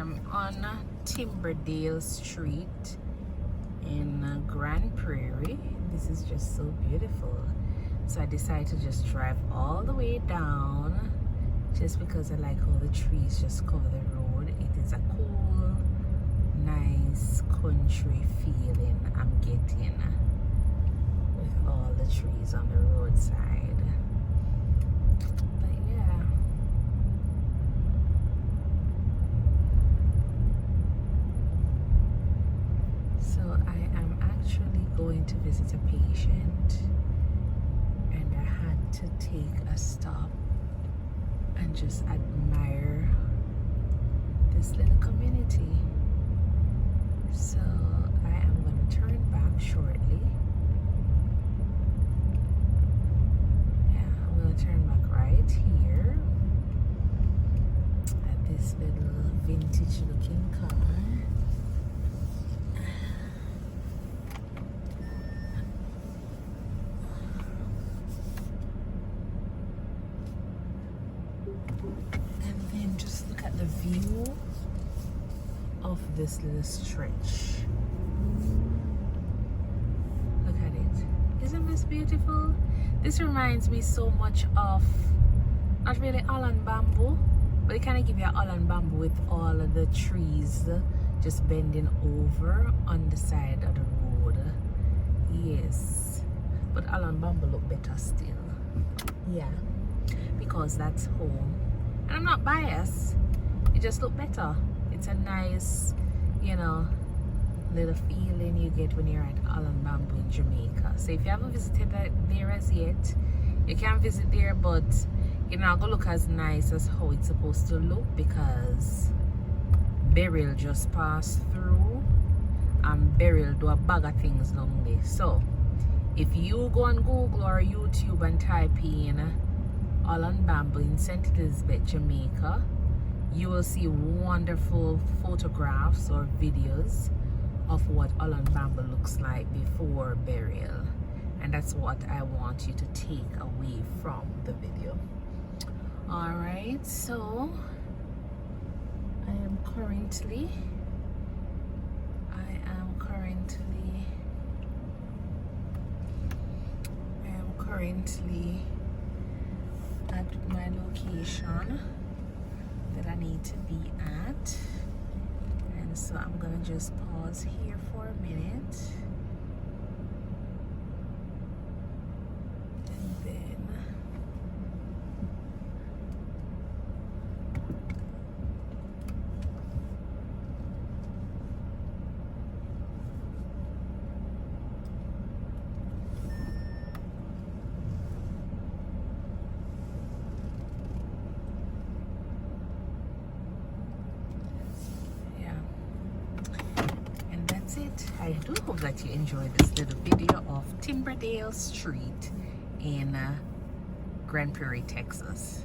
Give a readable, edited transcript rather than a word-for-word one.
am on TimberDale Street in Grand Prairie. This is just so beautiful. So I decided to just drive all the way down just because I like how the trees just cover the road. It is a cool, nice country feeling I'm getting with all the trees on the roadside. But yeah. So I am actually going to visit a patient, and I had to take a stop and just admire this little community. So I am going to turn back shortly. Yeah, I'm going to turn back right here at this little vintage looking car. And then just look at the view of this little stretch. Look at it. Isn't this beautiful? This reminds me so much of, not really Holland bamboo, but it kind of gives you Holland bamboo with all of the trees just bending over on the side of the road. Yes, but Holland bamboo look better still. Yeah, because that's home. And I'm not biased, it just look better. It's a nice, you know, little feeling you get when you're at Holland Bamboo in Jamaica. So if you haven't visited there as yet, you can visit there, but you're not gonna look as nice as how it's supposed to look because Burial just passed through and Burial do a bag of things down there. So if you go on Google or YouTube and type in Holland Bamboo in St. Elizabeth, Jamaica, you will see wonderful photographs or videos of what Holland Bamboo looks like before Burial. And that's what I want you to take away from the video. Alright, so I am currently at my location that I need to be at, and so I'm gonna just pause here for a minute and then it. I do hope that you enjoyed this little video of TimberDale Street in Grand Prairie, Texas.